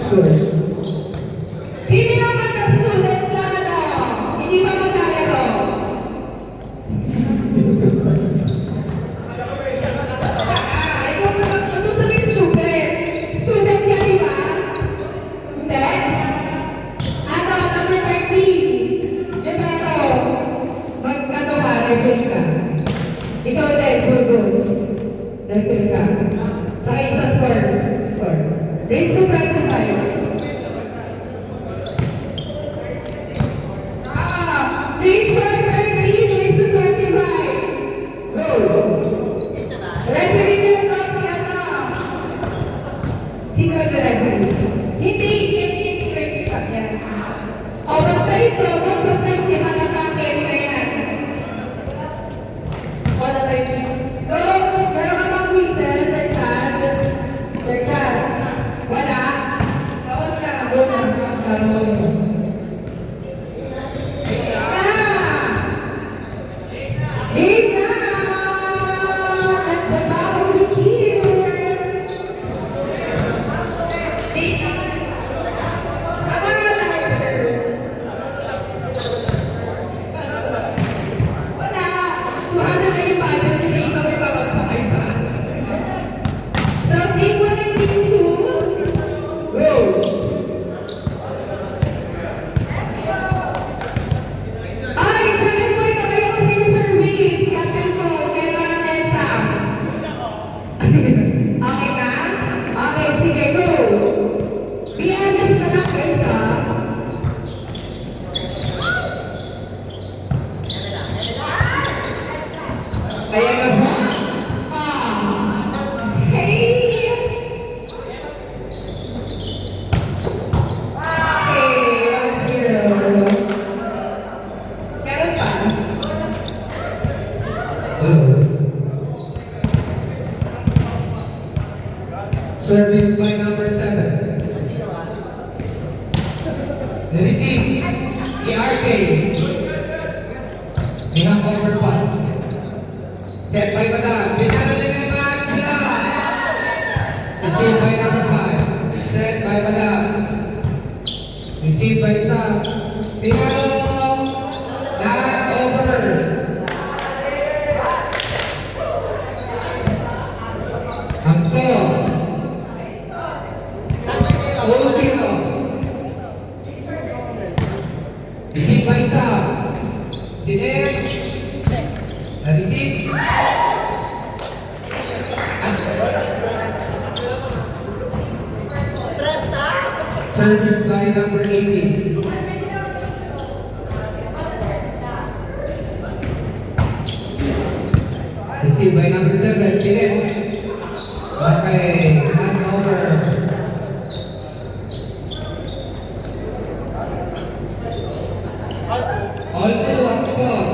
Sino naman na student na hindi ba maglalaro? Ikaw naman, ito sabihin student. Student ka, di ba? Hindi? Ano, number 13. Libero. Ano ka, refill ka. Ikaw din, Burgos. Refill ka. Sakay sa score. Raise to 25. Change for 13, raise to 25. Go. Referee nyo ito, si ano? Sino ang referee? Hindi 25 yan. O basta ito, basta hindi matatake na yan. Wala tayo. Go, meron ka bang whistle, Sir Chad? Sir Chad? Wala? Doon ka, doon ka. Service by number 7. The receive, ERK. Bihang over 1. Set by Bada. Bihang naman. Receive by number 5. Set by Bada. Receive by Sam. Bihang. Not over. Ang score. Receive by Sam. Sinin. Receive. Service by number 18. Receive by number 7. Sinin. Okay. Hand over. All two up score.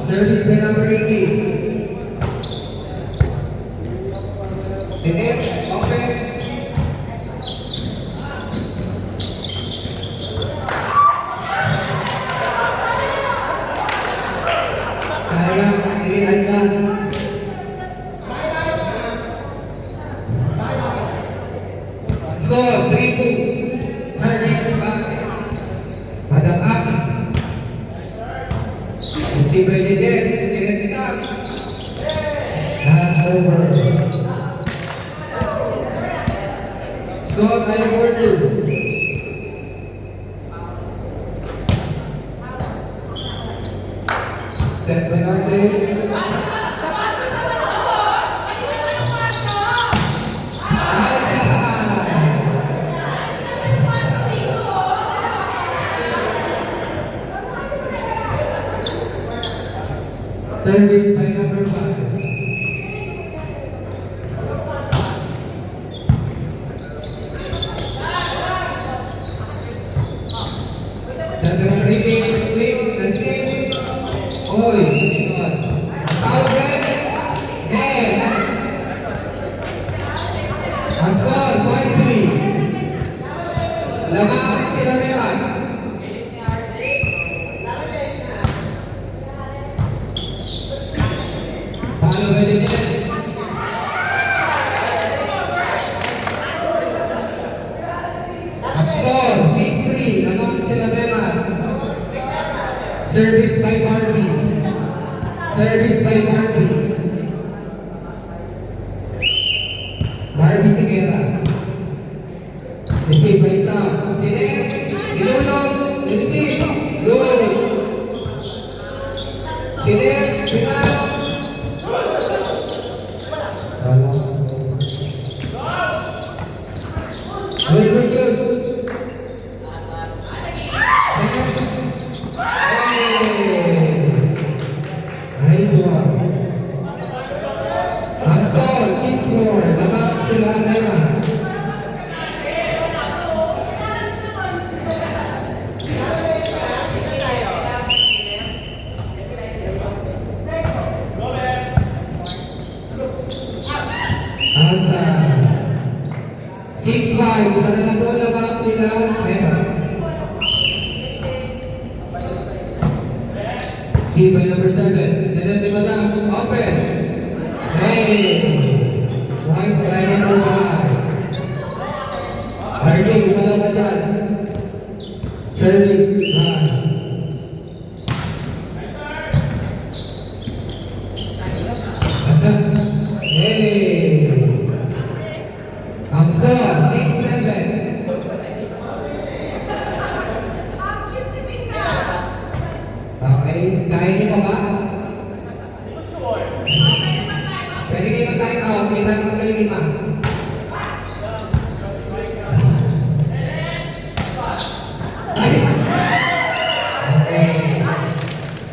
Service by number 18. Sinin, open. Sayang, pilihan lang. Score, 3-2. Service back. Madam Aki. Si President, sinetisan. Hand over. Score 9-4-2. Set by number 8. Service by number 5. Set by number 18. Quick, that's it. Oy, sunod. Tawag. Ang score, 5-3. Lamang sila meron. Paano ba din yan? RB Sigera. Receive by Sam. Sinem. Ilulog. Receive. Load. Sinem. Pinalo. Good, good, good. Nice one. Ang score, 6-4. Labang sila Nema. Ansa. 6-5. Isa na lang po labang sila Nema. See by number 7. Sila di Madam. Open. Hey! One Friday for one. Harding, wala ka dyan. Service, run. Hey! Ang score, 6-7. Okay, kaya niyo pa ba? Pwede kayo mag-time out, may time out kayo 5. Ay! Okay.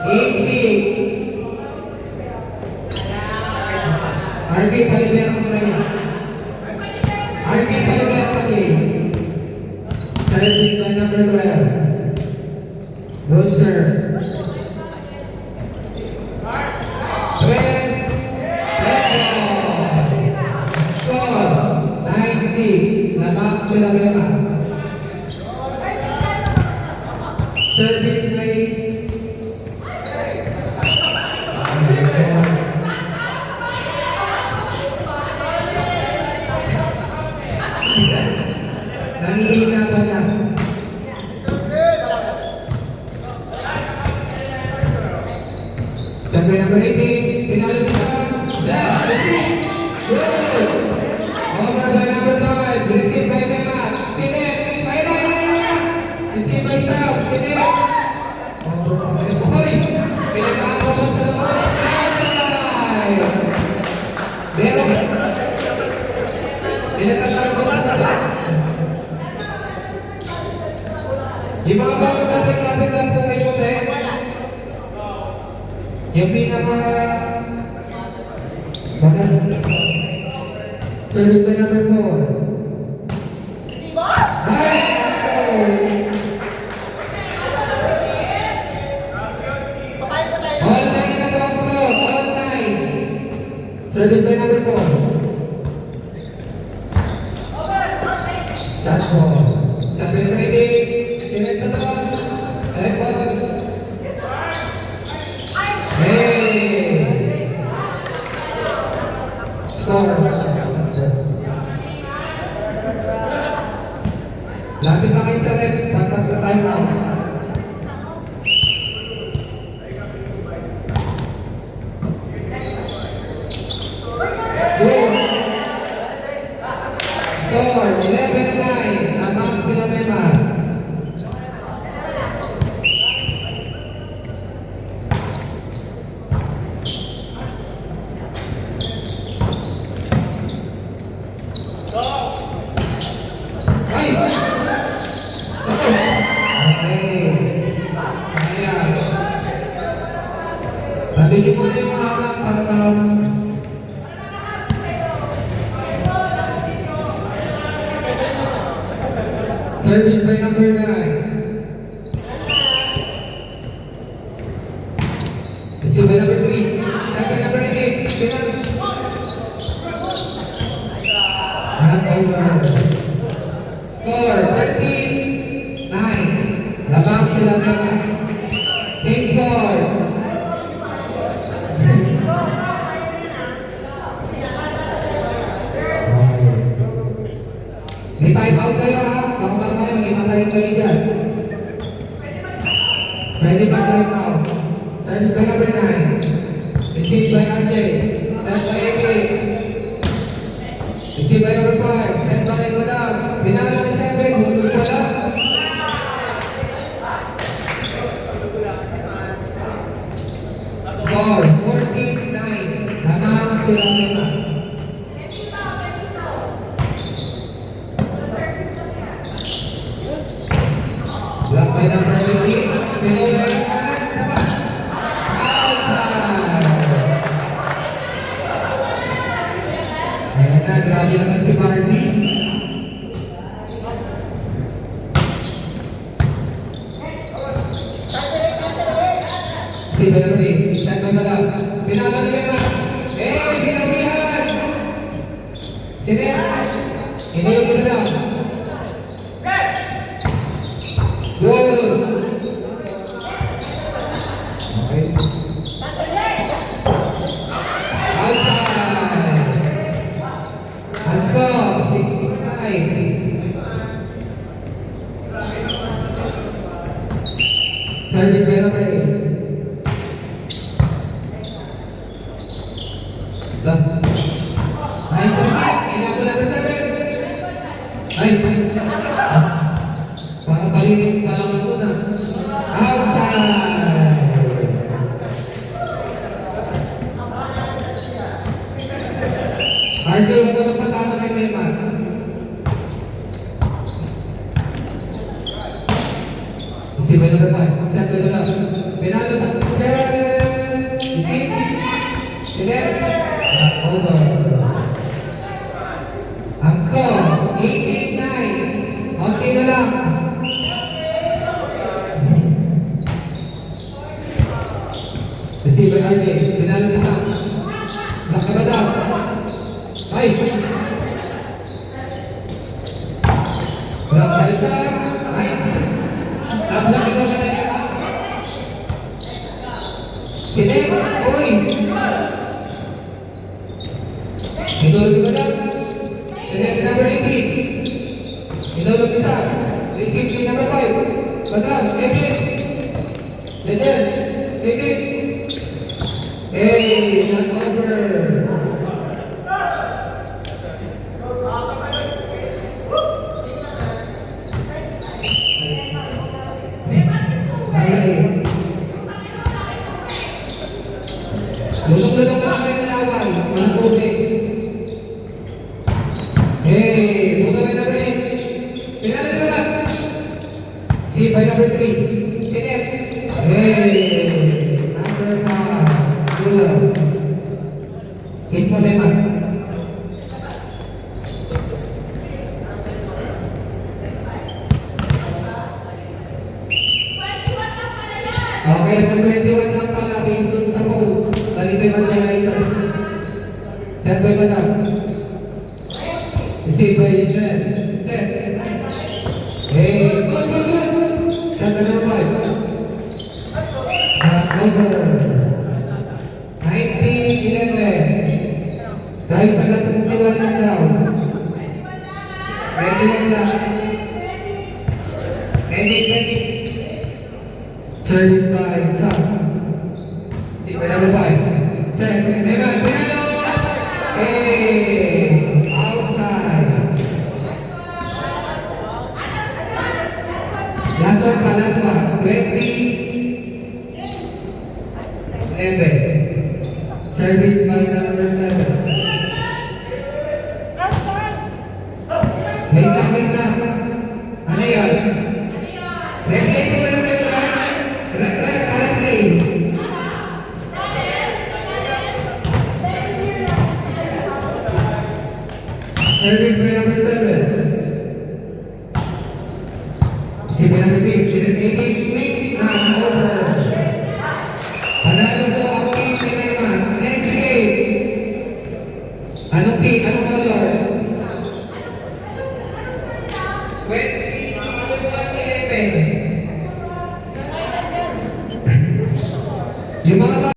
8-6. RK Palibero ko na yun. RK Palibero pa din. Serving by number 12. Roster. Sila Nema. Service ready. Nangihina ko na. Sabi na breaking. Pinalo nila. Good. Over by number 5. Receive by Nema. Sinem. Receive by Sam. Sinem. Hoy! Pinag-aakabot sa loob. Outside! Meron. Pinag-aakabot sa loob. Yung mga bago natin lapit lang po kayo tayo. Yung pinaka... Service by number 4. Service by number 4. Shot ball. Service ready. Connect sa labas. Select ball. Hey! Score. Lapit na kayo sa ref. Pag-time out. Score, 11-9. Lamang sila Nema. Ay! Okay. Ayan. Sabi niyo po na yung harap para service by number 9. Receive by number 3. Second by number 8. Hand over. Score 13-9. Labang sila Nema. Change ball. May time out kayo ha. Bakit kayo, may matayin kayo dyan. Pwede ba time out? Service by number 9. Receive by RJ. Set by AK. Receive by number 5. Send by Madam. Pinalo ng 7. Hulog pala. Goal. 14-9. Lamang sila lima. Block by number 15. Pinalo ng sabah. Outside. Ayan na, grabe naman si Barbie. Si Barbie, saan ba lang? Pinalo ni Emma. Pinawihan! Sinet! Inilog ko na lang. Goal! Okay. Outside! Let's go! 6-9. Target by number 8. Nice shot! Inako na ng 7. Ay! Parang balikin pa lang ako na. Outside! RJ, wag ka magpatalo kay Melman. Si Melman ba? Set ko na lang. Pinalo sa set! Isip! Sinet! Over. Ang score, 8-9. Okay na lang. Receiver RJ, pinalo na sa. Lock na ba daw? Ay! Lock na isa. Ay! Lock ito sa nila. Sinek! Uy! Inulog ko na. Sinek number 18. Inulog isa. 360 number 5. Batal, edit. Edit. Edit. Hey, not over. Lulong-lulong lang kayo na lawan. Walang tubig. Hey, buka by number 8. Pinalo na ba? Si by number 3. Sinet. Hey, number 5. Gula. Hit mo na naman. Okay, ang 21 lang pala based dun sa post. Balik mo na isa. Set by ba na? Receive by Jen. Set. Hey, good. Set by number 5. Over. 19-11. Dahil sa natutunan lang daw. 21 lang. Ready. Service by Sam. Si by number 5. Set. Megan, Pinalo! Hey! Outside. Last one pa. 20-11. Service by number 7. Wait na. Ano yan? Replay mo lang. Replay. Service by number 7. Si by number 8. Sinatagin. Quick na. Over. Panalo po ang team ni Mayman. Next game. Anong team? Anong color? 20-11. Yung mga